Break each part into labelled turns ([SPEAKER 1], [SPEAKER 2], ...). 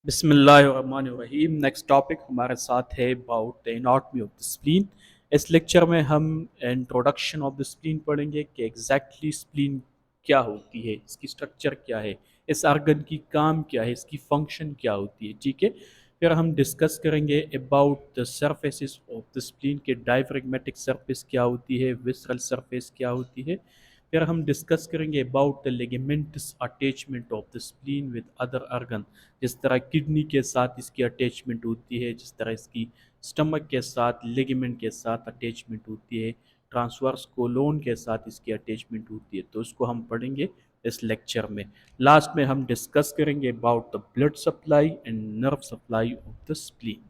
[SPEAKER 1] बिस्मिल्लाहिर्रहमानिर्रहीम। Next topic हमारे साथ है about the anatomy of the spleen. इस लेक्चर में हम इंट्रोडक्शन ऑफ द स्प्लीन पढ़ेंगे कि एग्जैक्टली स्प्लीन क्या होती है, इसकी स्ट्रक्चर क्या है, इस आर्गन की काम क्या है, इसकी फंक्शन क्या होती है। ठीक है, फिर हम डिस्कस करेंगे about the surfaces of the spleen के डायफ्रेगमेटिक सरफेस क्या होती है, विसरल सरफेस क्या होती है। फिर हम डिस्कस करेंगे about the ligamentous attachment of the spleen with other organ. जिस तरह किडनी के साथ इसकी अटैचमेंट होती है, जिस तरह इसकी स्टमक के साथ लिगामेंट के साथ अटैचमेंट होती है, ट्रांसवर्स कोलोन के साथ इसकी अटैचमेंट होती है, तो उसको हम पढ़ेंगे इस लेक्चर में। लास्ट में हम डिस्कस करेंगे about the blood supply and nerve supply of the spleen.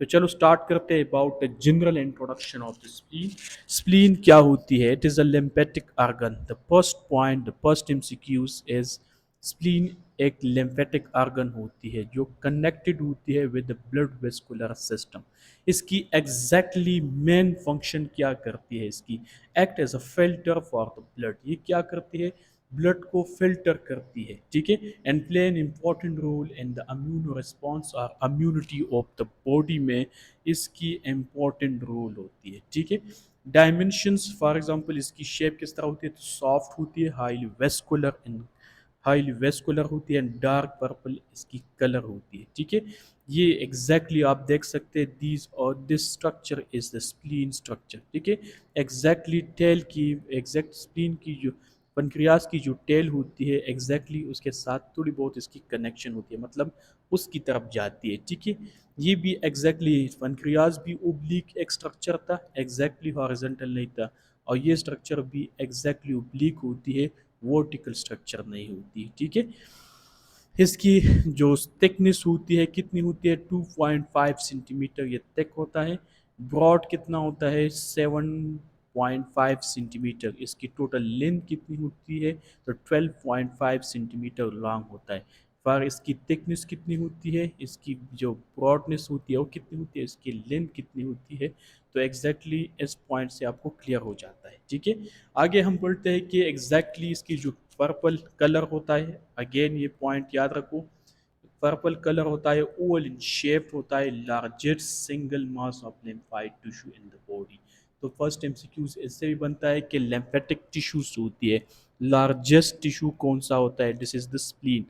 [SPEAKER 1] तो चलो स्टार्ट करते हैं about the general introduction of the spleen. Spleen क्या होती है? It is a lymphatic organ. The first point, the first MCQs is spleen एक lymphatic organ होती है जो कनेक्टेड होती है with the blood vascular system. इसकी एग्जैक्टली मेन फंक्शन क्या करती है? इसकी act as a filter for the blood. ये क्या करती है? ब्लड को फिल्टर करती है। ठीक है, and play an important role in the immune response और इम्यूनिटी ऑफ द बॉडी में इसकी इम्पॉर्टेंट रोल होती है। ठीक है, डायमेंशंस फॉर एग्जांपल इसकी शेप किस तरह होती है? तो सॉफ्ट होती है, हाईली वेस्कुलर होती है एंड डार्क पर्पल इसकी कलर होती है। ठीक है, ये एग्जैक्टली आप देख सकते हैं दीज और this structure is the spleen structure. ठीक है, एग्जैक्टली टेल की, एग्जैक्ट स्प्लीन की जो पनक्रियास की जो टेल होती है एग्जैक्टली उसके साथ थोड़ी बहुत इसकी कनेक्शन होती है, मतलब उसकी तरफ जाती है। ठीक है, ये भी एग्जैक्टली पनक्रियास भी ओब्लिक एक स्ट्रक्चर था, एग्जैक्टली हॉरिजॉन्टल नहीं था, और ये स्ट्रक्चर भी एग्जैक्टली ओब्लिक होती है, वर्टिकल स्ट्रक्चर नहीं होती। ठीक है, इसकी जो थिकनेस होती है कितनी होती है? 2.5 सेंटीमीटर ये थिक होता है। ब्रॉड कितना होता है? 7.5 सेंटीमीटर। इसकी टोटल लेंथ कितनी होती है? तो 12.5 सेंटीमीटर लॉन्ग होता है। पर इसकी थिकनेस कितनी होती है? इसकी जो ब्रॉडनेस होती है वो कितनी होती है? इसकी लेंथ कितनी होती है? तो एग्जैक्टली इस पॉइंट से आपको क्लियर हो जाता है। ठीक है, आगे हम बोलते हैं कि एग्जैक्टली इसकी जो पर्पल कलर होता है, अगेन ये पॉइंट याद रखो, पर्पल कलर होता है, ओवल इन शेप होता है, largest single mass of lymphoid tissue in the body. तो फर्स्ट एमसीक्यूज इससे भी बनता है कि लिम्फेटिक टिश्यूज होती है, लार्जेस्ट टिश्यू कौन सा होता है? This is the spleen.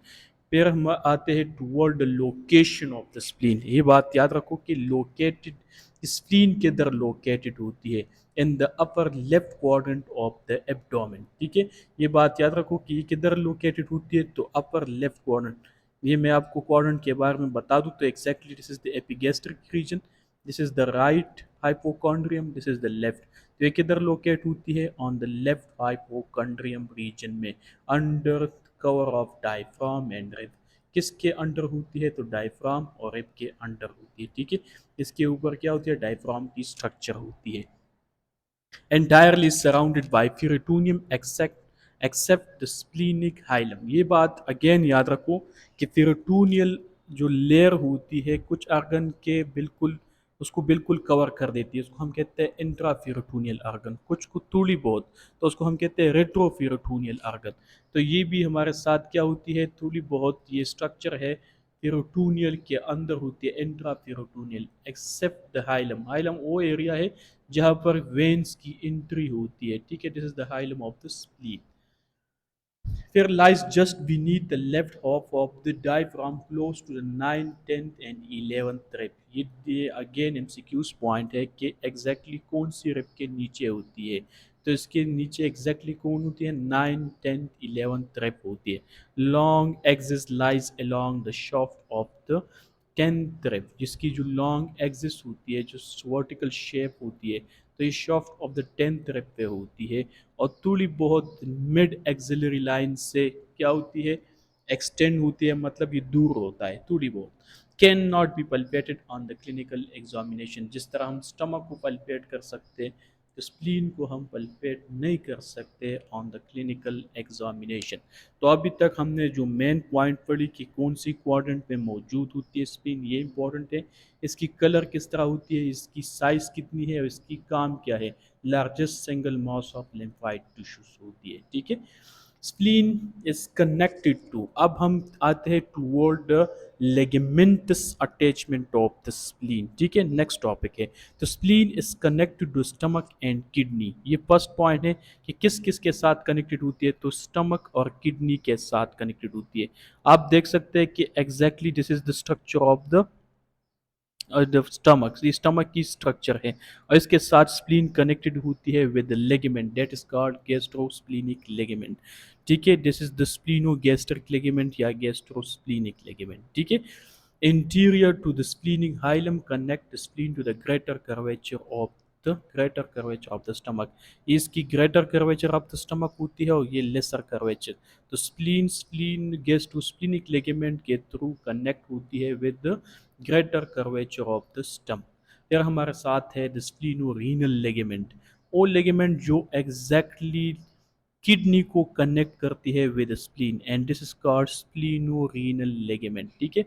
[SPEAKER 1] फिर हम आते हैं toward the location of the spleen. ये बात याद रखो कि लोकेटेड, स्प्लीन किधर लोकेटेड होती है? In the upper left quadrant of the abdomen. ठीक है, ये बात याद रखो कि ये किधर लोकेटेड होती है? तो अपर लेफ्ट क्वाड्रेंट। ये मैं आपको क्वाड्रेंट के बारे में बता दूं तो exactly this is the epigastric region, this is the right hypochondrium, this is the left. तो ये किधर लोकेट होती है? On the left hypochondrium region में, under cover of diaphragm and rib. किसके अंडर होती है? तो डायफ्राम और रिब के अंडर होती है। ठीक है, इसके ऊपर क्या होती है? डायफ्राम की स्ट्रक्चर होती है। entirely surrounded by peritoneum except the splenic hilum। ये बात अगेन याद रखो कि पेरिटोनियल जो लेयर होती है कुछ आर्गन के बिल्कुल, उसको बिल्कुल कवर कर देती है, उसको हम कहते हैं इंट्रापेरिटोनियल आर्गन, कुछ को थोड़ी बहुत, तो उसको हम कहते हैं रेट्रोपेरिटोनियल आर्गन। तो ये भी हमारे साथ क्या होती है? थोड़ी बहुत ये स्ट्रक्चर है पेरिटोनियल के अंदर होती है, intraperitoneal except the hilum. Hilum वो एरिया है जहाँ पर वेन्स की एंट्री होती है। ठीक है, this is the hilum of the spleen. फिर lies just beneath the left half of the diaphragm close to the 9th 10th and 11th rib. ये अगेन एमसीक्यूज पॉइंट है कि एग्जैक्टली कौन सी रिब के नीचे होती है? तो इसके नीचे एग्जैक्टली कौन होती है? 9th 10th 11th रिब होती है। Long axis lies along the shaft of the 10th rib. जिसकी जो लॉन्ग एक्सिस होती है, जो वर्टिकल शेप होती है, तो ये shaft of the 10th rib पे होती है, और थोड़ी बहुत मिड एक्सिलरी लाइन से क्या होती है? एक्सटेंड होती है, मतलब ये दूर होता है थोड़ी बहुत। Cannot be palpated on the clinical examination. जिस तरह हम स्टमक को पल्पेट कर सकते हैं, तो स्प्लीन को हम पल्पेट नहीं कर सकते ऑन द क्लिनिकल एग्जामिनेशन। तो अभी तक हमने जो मेन पॉइंट पढ़ी कि कौन सी क्वाड्रेंट में मौजूद होती है स्प्लीन, ये इंपॉर्टेंट है। इसकी कलर किस तरह होती है, इसकी साइज कितनी है और इसकी काम क्या है? Largest single mass of lymphoid tissues होती है। ठीक है, स्प्लीन इज कनेक्टेड टू, अब हम आते हैं toward the ligamentous attachment of the spleen. ठीक है, नेक्स्ट टॉपिक है, तो spleen is connected to stomach and kidney. ये फर्स्ट पॉइंट है कि किस किस के साथ कनेक्टेड होती है, तो स्टमक और किडनी के साथ कनेक्टेड होती है। आप देख सकते हैं कि exactly this is the structure of the stomach, ये स्टमक की स्ट्रक्चर है और इसके साथ स्प्लीन कनेक्टेड होती है with ligament that is called gastrosplenic ligament. ठीक है, this is the splenogastric ligament या गैस्ट्रोस्प्लीनिक लिगामेंट। ठीक है, interior to the splenic hilum connect spleen to the greater curvature of the greater curvature of the stomach. इसकी greater curvature of the stomach होती है और ये लेसर कर्वेचर। तो spleen spleen gastrosplenic ligament के through connect होती है with greater curvature of the stomach. फिर हमारे साथ है द स्प्लीनोरीनल लिगामेंट, वो लिगामेंट जो एग्जैक्टली किडनी को कनेक्ट करती है with spleen and this is called splenorenal ligament. ठीक है,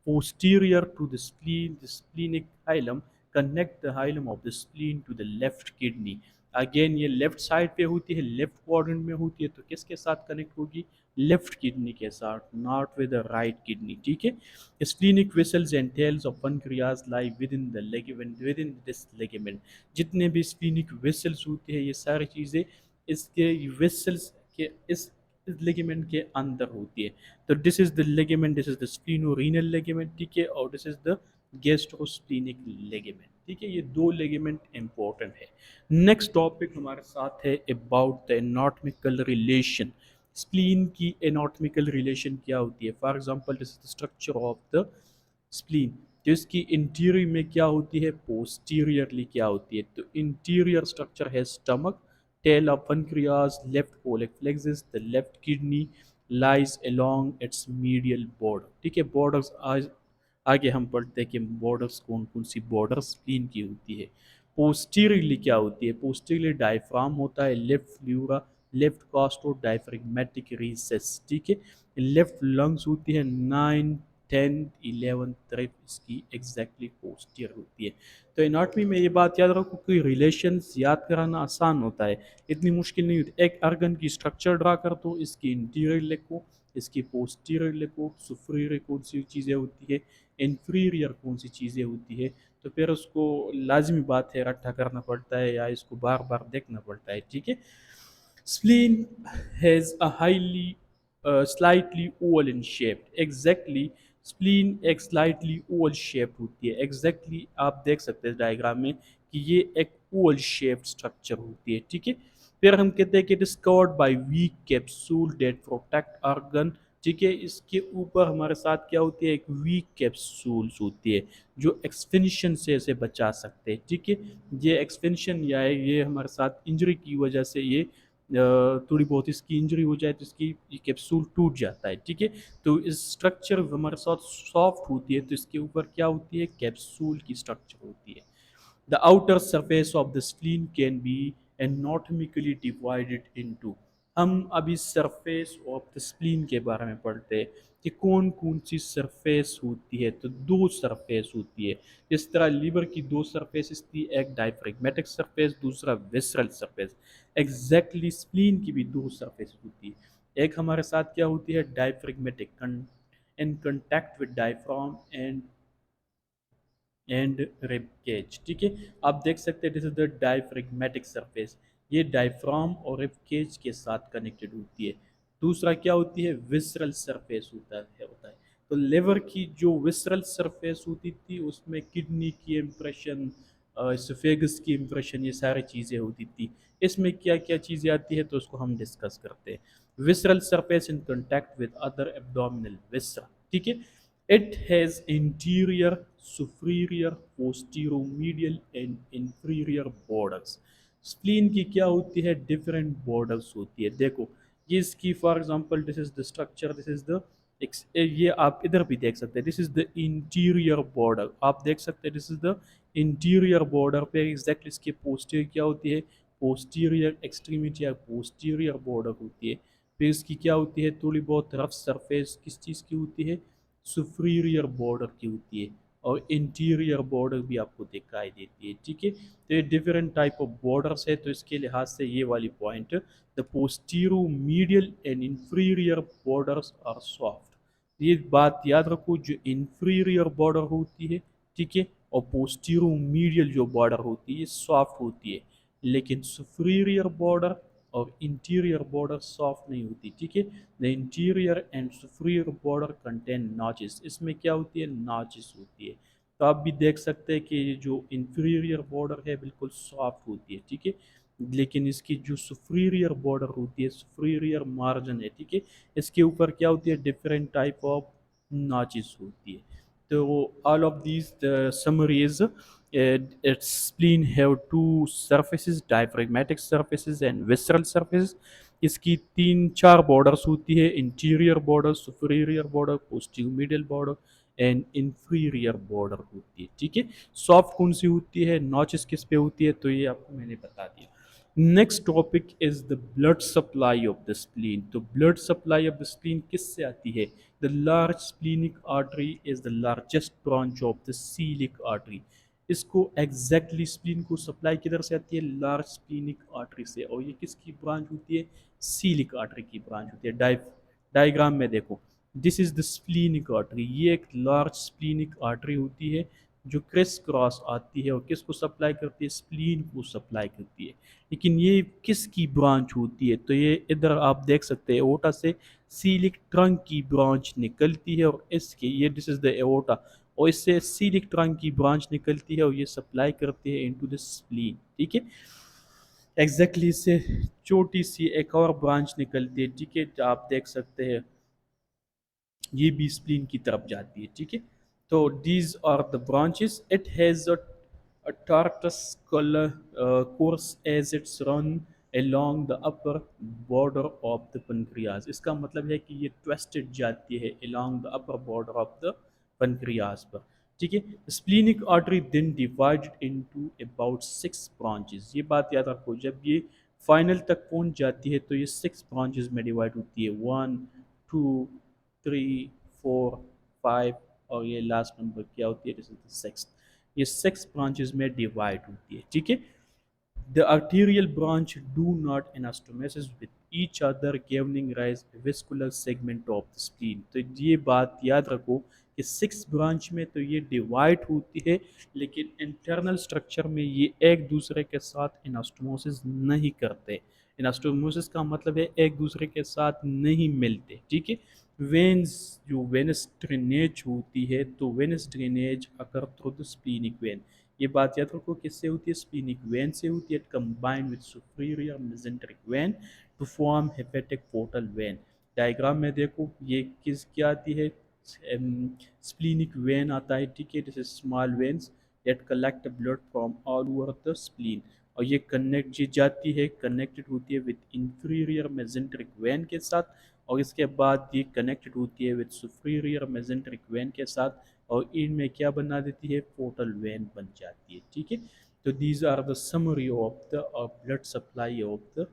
[SPEAKER 1] posterior to the spleen, the splenic hilum connect the hilum of the spleen to the left kidney। Again ये left side पे होती है, left quadrant में होती है, तो किसके साथ कनेक्ट होगी, लेफ्ट किडनी के साथ, not with the right kidney. ठीक है, splenic vessels and tails of pancreas lie within the ligament, within this ligament. जितने भी स्प्लीनिक वेसल्स होते हैं ये सारी चीज़ें इसके वेसल्स के इस लिगामेंट के अंदर होती है। तो this is the ligament, this is the splenorenal ligament. ठीक है, और this is the gastrosplenic ligament. ठीक है, ये दो लिगामेंट इंपॉर्टेंट है। नेक्स्ट टॉपिक हमारे साथ है about the anatomical relation. Spleen की एनाटॉमिकल रिलेशन क्या होती है, for example this is the structure of the spleen. तो इसकी इंटीरियर में क्या होती है, पोस्टीरियरली क्या होती है, तो इंटीरियर स्ट्रक्चर है stomach, tail of pancreas, left colic plexus, the left kidney lies along its medial border। ठीक है, बॉर्डर्स आज आगे हम पढ़ते हैं कि बॉर्डर्स कौन कौन सी बॉर्डर्स स्प्लीन की होती है। पोस्टीरियरली क्या होती है, पोस्टीरियरली डायफ्राम होता है, लेफ्ट फ्लूरा, लेफ्ट कॉस्टो डायफ्रेगमेटिक रिसेस। ठीक है, लेफ्ट लंग्स होती है, 9 10 11 ट्रिप इसकी एग्जैक्टली पोस्टीरियर होती है। तो एनाटॉमी में ये बात याद रखो कि रिलेशंस याद कराना आसान होता है, इतनी मुश्किल नहीं होती। एक अर्गन की स्ट्रक्चर ड्रा कर दो, इसकी इंटीरियर लिखो, इसकी पोस्टीरियर लिखो, सुपीरियर कौन सी चीज़ें होती है, इंफीरियर कौन सी चीज़ें होती है, तो फिर उसको लाजमी बात है रट्टा करना पड़ता है या इसको बार बार देखना पड़ता है। ठीक है, spleen has a highly slightly oval in shape। exactly spleen एक slightly oval shaped होती है। exactly आप देख सकते हैं डायग्राम में कि ये एक oval shaped structure होती है। ठीक है, फिर हम कहते हैं कि it is covered by weak capsule that protect organ। ठीक है, इसके ऊपर हमारे साथ क्या होती है, एक वीक कैप्सूल्स होती है जो एक्सपेंशन से इसे बचा सकते हैं। ठीक है, ये एक्सपेंशन या ये हमारे साथ इंजरी की वजह से ये थोड़ी बहुत इसकी इंजरी हो जाए तो इसकी ये कैप्सूल टूट जाता है। ठीक है, तो इस स्ट्रक्चर हमारे साथ सॉफ्ट होती है, तो इसके ऊपर क्या होती है, कैप्सूल की स्ट्रक्चर होती है। The outer surface of the spleen can be anatomically divided into। हम अभी सरफेस ऑफ द स्प्लीन के बारे में पढ़ते हैं कि कौन कौन सी सरफेस होती है, तो दो सरफेस होती है। इस तरह लीवर की दो सरफेस थी, एक डायफ्रेगमेटिक सरफेस, दूसरा विसरल सरफेस। एग्जैक्टली स्प्लीन की भी दो सरफेस होती है, एक हमारे साथ क्या होती है, diaphragmatic in contact with diaphragm and rib cage. ठीक है, आप देख सकते हैं this is the diaphragmatic surface, ये डायफ्राम और रिब केज के साथ कनेक्टेड होती है। दूसरा क्या होती है, विसरल सरफेस होता है। तो लिवर की जो विसरल सरफेस होती थी उसमें किडनी की इम्प्रेशन, एसोफेगस की इम्प्रेशन, ये सारी चीज़ें होती थी। इसमें क्या क्या चीज़ें आती है तो उसको हम डिस्कस करते हैं। Visceral surface in contact with other abdominal viscera. ठीक है, it has interior, superior, posteromedial and inferior borders। Spleen की क्या होती है, डिफरेंट बॉर्डर्स होती है। देखो ये इसकी for example this is the structure, this is the ये आप इधर भी देख सकते हैं, this is the interior border, आप देख सकते हैं this is the interior border पे एग्जैक्टली इसके पोस्टीरियर क्या होती है, पोस्टीरियर एक्सट्रीमिटी या पोस्टीरियर बॉर्डर होती है। फिर इसकी क्या होती है, थोड़ी बहुत रफ सरफेस किस चीज़ की होती है, सुपीरियर बॉर्डर की होती है, और इंटीरियर बॉर्डर भी आपको दिखाई देती है। ठीक है, तो ये डिफरेंट टाइप ऑफ बॉर्डर्स है, तो इसके लिहाज से ये वाली point, the posteromedial and inferior borders are soft. ये बात याद रखो, जो इंफीरियर बॉर्डर होती है, ठीक है, और पोस्टीरियर मीडियल जो बॉर्डर होती है ये सॉफ्ट होती है, लेकिन सुपीरियर बॉर्डर और इंटीरियर बॉर्डर सॉफ्ट नहीं होती, ठीक है। The interior and superior border contain notches, इसमें क्या होती है, नॉचेस होती है। तो आप भी देख सकते हैं कि ये जो इंफीरियर बॉर्डर है बिल्कुल सॉफ्ट होती है, ठीक है, लेकिन इसकी जो सुपीरियर बॉर्डर होती है, सुपीरियर मार्जिन है, ठीक है, इसके ऊपर क्या होती है, डिफरेंट टाइप ऑफ नॉचेस होती है। तो all of these the summaries, its spleen have two surfaces, diaphragmatic surfaces and visceral surfaces। इसकी तीन चार बॉर्डर्स होती है, interior border, superior border, posterior medial border and inferior border होती है, ठीक है। सॉफ्ट कौन सी होती है, नॉचेस किस पे होती है, तो ये आपको मैंने बता दिया। Next topic is the blood supply of the spleen. तो blood supply of the spleen किससे आती है, the large splenic artery is the largest branch of the celiac artery. इसको एग्जैक्टली स्प्लीन को सप्लाई किधर से आती है, लार्ज स्प्लीनिक आर्टरी से, और ये किसकी ब्रांच होती है, सीलिक आर्टरी की ब्रांच होती है। डायग्राम में देखो, this is the splenic artery, ये एक लार्ज स्प्लीनिक आर्टरी होती है जो क्रिस क्रॉस आती है और किसको सप्लाई करती है, स्प्लीन को सप्लाई करती है। लेकिन ये किसकी ब्रांच होती है, तो ये इधर आप देख सकते हैं एओर्टा से सीलिक ट्रंक की ब्रांच निकलती है, और इसके ये दिस इज द एओर्टा, और इससे सीलिक ट्रंक की ब्रांच निकलती है और ये सप्लाई करती है इनटू द स्प्लीन, ठीक है। एग्जैक्टली इससे छोटी सी एक और ब्रांच निकलती है, ठीक है, आप देख सकते हैं ये भी स्प्लीन की तरफ जाती है, ठीक है। तो these are the branches, it has a tortoise color course as it's run along the upper border of the pancreas। इसका मतलब है कि ये ट्विस्टेड जाती है along the upper border of the pancreas पर, ठीक है। Splenic artery then divided into about 6 branches. ये बात याद रखो, जब ये फाइनल तक पहुंच जाती है तो ये 6 ब्रांचेस में डिवाइड होती है, 1 2 3 4 5, और ये लास्ट नंबर क्या होती है, दिस इज द सिक्स। ये 6 ब्रांचेस में डिवाइड होती है, ठीक है। The arterial branch do not anastomosis with each other giving rise to vascular segment of the spleen। तो ये बात याद रखो कि 6 ब्रांच में तो ये डिवाइड होती है, लेकिन इंटरनल स्ट्रक्चर में ये एक दूसरे के साथ एनास्टोमोसिस नहीं करते। एनास्टोमोसिस का मतलब है एक दूसरे के साथ नहीं मिलते, ठीक है। वेन्स, जो वेनस ड्रेनेज होती है, तो venous drainage occur through the splenic when. ये बात याद रखो किससे होती है, स्प्लीनिक वेन से होती है, combined with superior mesenteric vein to form hepatic portal vein. Diagram में देखो ये किस क्या आती है, स्प्लीनिक वेन आता है, ठीक है, this is small veins that collect blood from all over the spleen, और ये कनेक्ट ये जाती है, कनेक्टेड होती है विद इंफीरियर मेसेंटेरिक वेन के साथ, और इसके बाद ये कनेक्टेड होती है विद सुपीरियर मेसेंटेरिक वेन के साथ, और इनमें क्या बना देती है, पोर्टल वेन बन जाती है, ठीक है। तो these are the summary of the blood supply of the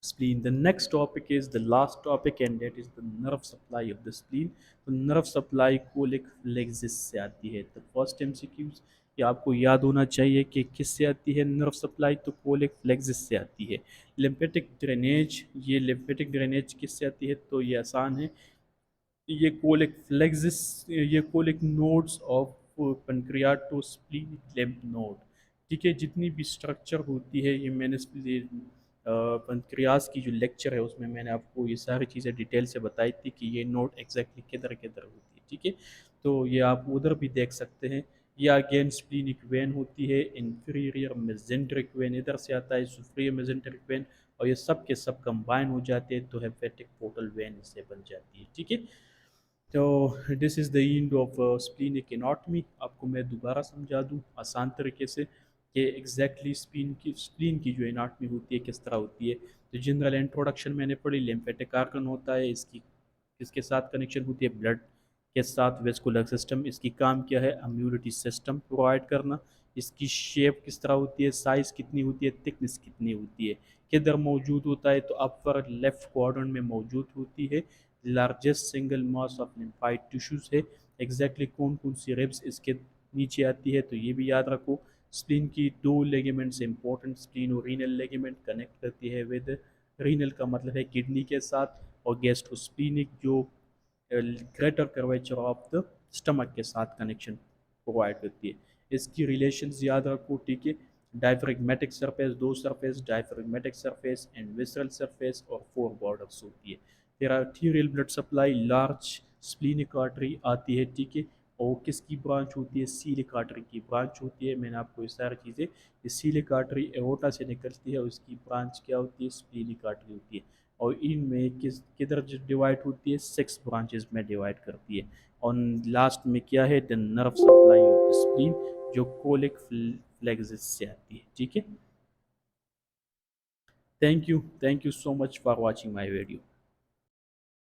[SPEAKER 1] spleen। The next topic is the last topic and that is the nerve supply of the spleen। तो nerve supply कोलिक फ्लेक्सिस से आती है। तो फर्स्ट एमसीक्यूज ये आपको याद होना चाहिए कि किससे आती है नर्व सप्लाई, तो कोलिक फ्लेक्सिस से आती है। लिम्फेटिक ड्रेनेज, ये लिम्फेटिक ड्रेनेज किससे आती है, तो ये आसान है, ये कोलिक फ्लेक्सिस, ये colic nodes of pancreaticosplenic lymph node, ठीक है। जितनी भी स्ट्रक्चर होती है, ये मैंने पेनक्रियास की जो लेक्चर है उसमें मैंने आपको ये सारी चीज़ें डिटेल से बताई थी कि ये नोड एग्जैक्टली किधर किधर होती है, ठीक है। तो ये आप उधर भी देख सकते हैं। ये अगेन स्प्लीनिक वेन होती है, इंफीरियर मेसेंटेरिक वेन इधर से आता है, सुपीरियर मेसेंटेरिक वेन, और ये सब के सब कंबाइन हो जाते हैं तो हेपेटिक पोर्टल वेन इससे बन जाती है, ठीक है। तो this is the end of splenic anatomy. आपको मैं दोबारा समझा दूँ आसान तरीके से कि एग्जैक्टली स्प्लीन की जो एनाटॉमी होती है किस तरह होती है। तो जनरल इंट्रोडक्शन मैंने पढ़ी, लिम्फेटिक आर्गन होता है, इसकी इसके साथ कनेक्शन होती है ब्लड के साथ, वेस्कुलर सिस्टम, इसकी काम क्या है, इम्यूनिटी सिस्टम प्रोवाइड करना। इसकी शेप किस तरह होती है, साइज़ कितनी होती है, थिकनेस कितनी होती है, किधर मौजूद होता है, तो अपर लेफ्ट क्वाड्रेंट में मौजूद होती है। Largest single mass of lymphoid tissues है। एग्जैक्टली कौन कौन सी रिब्स इसके नीचे आती है, तो ये भी याद रखो। स्प्लीन की दो लेगमेंट्स इंपॉर्टेंट, स्प्लीन और रीनल लेगमेंट कनेक्ट करती है विद, रीनल का मतलब है किडनी के साथ, और गैस्ट्रोस्प्लीनिक जो greater curvature of the stomach के साथ कनेक्शन प्रोवाइड करती है। इसकी रिलेशंस याद रखो, ठीक है। डायफ्रेगमेटिक सरफेस, दो surface, diaphragmatic surface and visceral surface, और फोर बॉर्डर्स होती है। फिर arterial blood supply, large splenic artery आती है, ठीक है। और किसकी ब्रांच होती है? सीलिक आर्टरी की ब्रांच होती है। मैंने आपको ये सारी चीज़ें, ये सीलिक आर्टरी एओर्टा से निकलती है, उसकी ब्रांच क्या होती है? स्प्लीनिक आर्टरी होती है। और इनमें किधर डिवाइड होती है? 6 ब्रांचेस में डिवाइड करती है। और लास्ट में क्या है? The nerve supply of the spleen, जो कोलिक फ्लेक्सिस से आती है, ठीक है। Thank you so much for watching my video.